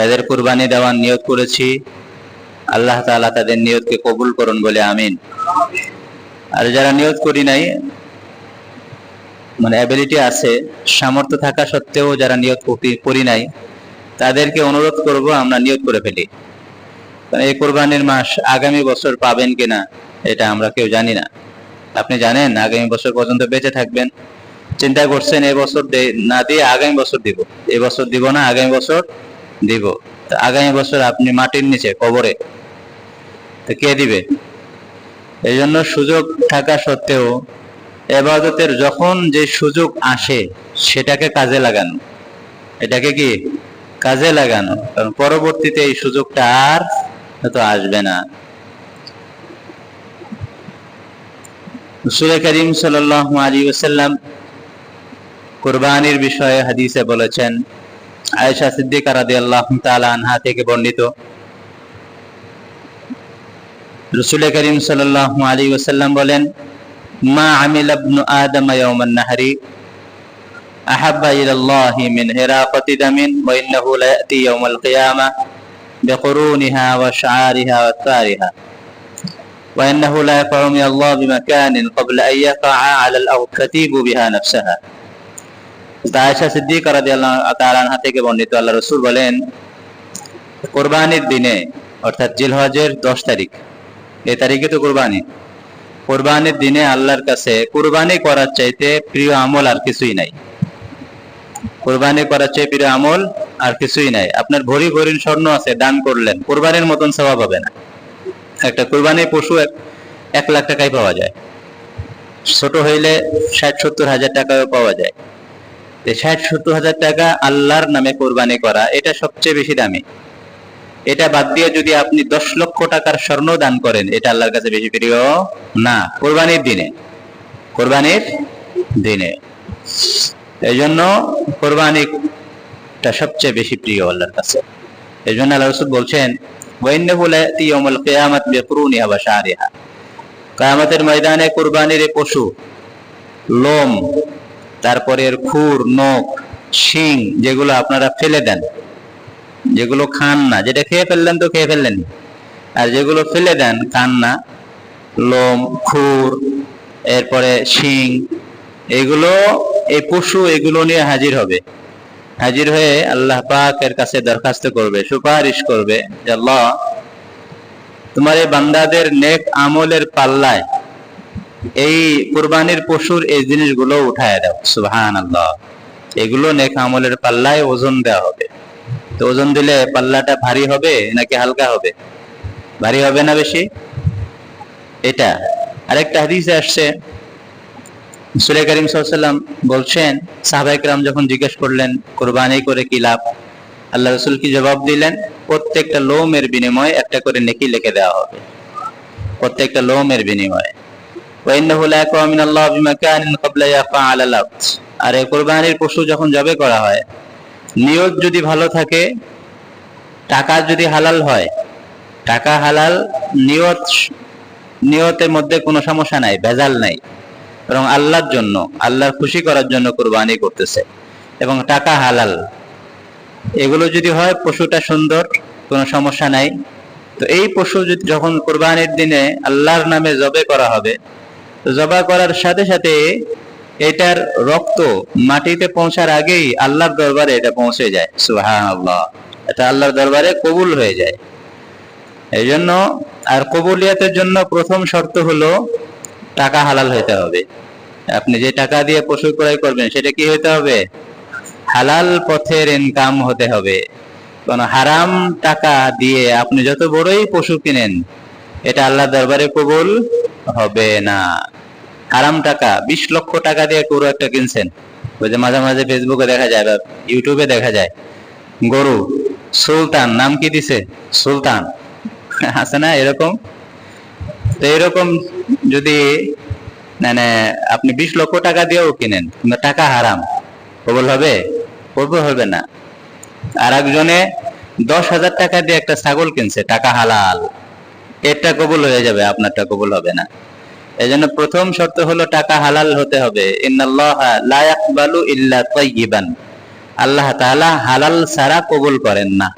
যাদের কুরবানি দেওয়ার নিয়ত করেছি, আল্লাহ তাআলা তাদের নিয়তকে কবুল করুন বলে আমিন। আর যারা নিয়ত করি নাই, মানে অ্যাবিলিটি আছে, সামর্থ্য থাকা সত্ত্বেও যারা নিয়ত করি নাই, তাদেরকে অনুরোধ করব আমরা নিয়ত করে ফেলি। কারণ এই কুরবানির মাস আগামী বছর পাবেন কিনা এটা আমরা কেউ জানি না। আপনি জানেন আগামী বছর পর্যন্ত বেঁচে থাকবেন, চিন্তা করছেন এবছর না দিয়ে আগামী বছর দিব, এবছর দিব না আগামী বছর দিব। আগামী বছর আপনি মাটির নিচে কবরে, তো কে দিবে? এই জন্য সুযোগ থাকা সত্ত্বেও ইবাদতের যখন যে সুযোগ আসে সেটাকে কাজে লাগানো, এটাকে কি কাজে লাগানো, কারণ পরবর্তীতে এই সুযোগটা আর হয়তো আসবে না। রাসূল করিম সাল্লাল্লাহু আলাইহি ওয়াসাল্লাম কুরবানির বিষয়ে হাদিসে বলেছেন, আয়েশা সিদ্দিকা রাদিয়াল্লাহু তাআলা আনহা থেকে বর্ণিত, রাসূল করিম সাল্লাল্লাহু আলাইহি ওয়াসাল্লাম বলেন, মা আমিলা ইবনু আদম ইয়াওমান নাহরি আহাব্বা ইলাল্লাহি মিন হিরাকাতি দামিন ওয়া ইন্নাহু লা ইয়াতি ইয়াওমাল কিয়ামাহ বিকুরুনিহা ওয়া শাআরিহা ওয়া তারিহা ওয়া ইন্নাহু লা ইয়াফউ মিন আল্লাহ বিমাকানিন ক্বাবলা আন ইয়াকা'a 'আলা আল-আরদ ফাতিবু বিহা নাফসাহা। আয়েশা সিদ্দিকা রাদিয়াল্লাহু তাআলা আনহা থেকে বর্ণিত, আল্লাহ রাসূল বলেন, কুরবানির দিনে অর্থাৎ জিলহজের 10 তারিখ, এই তারিখে তো কুরবানি, কুরবানির দিনে আল্লাহর কাছে কুরবানি করার চাইতে প্রিয় আমল আর কিছুই নাই। কুরবানি করার চেয়ে প্রিয় আমল আর কিছুই নাই। আপনার ভরি ভরি স্বর্ণ আছে, দান করলেন, কুরবানির মতন সওয়াব হবে না। একটা কুরবানির পশু 1 লাখ টাকায় পাওয়া যায়, ছোট হইলে 60-70 হাজার টাকাও পাওয়া যায়। 60-70 হাজার টাকা আল্লাহর নামে কুরবানি করা, এটা সবচেয়ে বেশি দামি। এটা বাদ দিয়ে যদি আপনি 10 লক্ষ টাকার স্বর্ণ দান করেন, এটা আল্লাহর কাছে বেশি প্রিয় না কুরবানির দিনে, কুরবানির দিনে। এই জন্য কুরবানিটা সবচেয়ে বেশি প্রিয় আল্লাহর কাছে। এই জন্য আল্লাহ রাসূল বলছেন, ওয়া ইন্নাহু লা ইয়াতি ইয়াওমাল কিয়ামাতি বিকুরুনিহা ওয়া শাআরিহা, কিয়ামতের ময়দানে কুরবানির এই পশু লোম, তারপরে এর খুর, নখ, শিং, যেগুলো আপনারা ফেলে দেন, যেগুলো খান না, যেটা খেয়ে ফেললেন তো খেয়ে ফেললেন, আর যেগুলো ফেলে দেন খান না, লোম, খুর, এরপরে শিং, এগুলো এই পশু এগুলো নিয়ে হাজির হবে। হাজির হয়ে আল্লাহ পাকের কাছে দরখাস্ত করবে, সুপারিশ করবে যে আল্লাহ, তোমার এই বান্দাদের নেক আমলের পাল্লায় এই কুরবানির পশুর এই জিনিসগুলো উঠায় দাও। সুবহানাল্লাহ, এগুলো নেক আমলের পাল্লায় ওজন দেওয়া হবে। তো ওজন দিলে পাল্লাটা ভারী হবে নাকি হালকা হবে? ভারী হবে না বেশি? এটা আরেকটা হাদিসে আসছে, রাসূল করিম সাল্লাল্লাহু আলাইহি ওয়াসাল্লাম বলছেন, সাহাবায়ে কেরাম যখন জিজ্ঞেস করলেন কুরবানি করে কি লাভ, আল্লাহ রাসূল কি জবাব দিলেন? প্রত্যেকটা লোমের বিনিময়ে একটা করে নেকি লিখে দেওয়া হবে, প্রত্যেকটা লোমের বিনিময়ে। ওয়া ইন্নাহু লা ইয়াকাউ মিনাল্লাহি বিমাকানিন ক্বাবলা ইয়াকা আলাল আরদ। আর এই কুরবানির পশু যখন জবে করা হয়, নিয়ত যদি ভালো থাকে, টাকা যদি হালাল হয়, টাকা হালাল, নিয়তের মধ্যে কোনো সমস্যা নাই, ভেজাল নাই, বরং আল্লাহর জন্য, আল্লাহর খুশি করার জন্য কুরবানি করতেছে এবং টাকা হালাল, এগুলো যদি হয়, পশুটা সুন্দর, কোনো সমস্যা নাই। তো এই পশু যখন কুরবানির দিনে আল্লাহর নামে জবে করা হবে, তো জবা করার সাথে সাথে এটার রক্ত মাটিতে পৌঁছার আগেই আল্লাহর দরবারে এটা পৌঁছে যায়। সুবহানাল্লাহ, এটা আল্লাহর দরবারে কবুল হয়ে যায়। এই জন্য, আর কবুলিয়াতের জন্য প্রথম শর্ত হলো টাকা হালাল হইতে হবে। আপনি যে টাকা দিয়ে পশু ক্রয় করবেন সেটা কি হইতে হবে? হালাল পথের ইনকাম হতে হবে। কোন হারাম টাকা দিয়ে আপনি যত বড়ই পশু কিনেন, এটা আল্লাহর দরবারে কবুল হবে না। হারাম টাকা, 20 লক্ষ টাকা দিয়ে গরু একটা কিনছেন, ওই যে মাঝে মাঝে ফেসবুকে দেখা যায় বা ইউটিউবে দেখা যায়, গরু সুলতান, নাম কি দিছে? সুলতান, আছে না এরকম? তো এরকম যদি মানে আপনি 20 লক্ষ টাকা দিয়েও কিনেন, কিন্তু টাকা হারাম, কবুল হবে? কবুল হবে না। আর একজনে 10,000 টাকা দিয়ে একটা ছাগল কিনছে, টাকা হালাল, এটা কবুল হয়ে যাবে, আপনারটা কবুল হবে না। এই জন্য প্রথম শর্ত হলো টাকা হালাল হতে হবে। ইন্নাল্লাহা লা ইয়াকবালু ইল্লা তাইয়িবান, আল্লাহ তাআলা হালাল ছাড়া কবুল করেন না।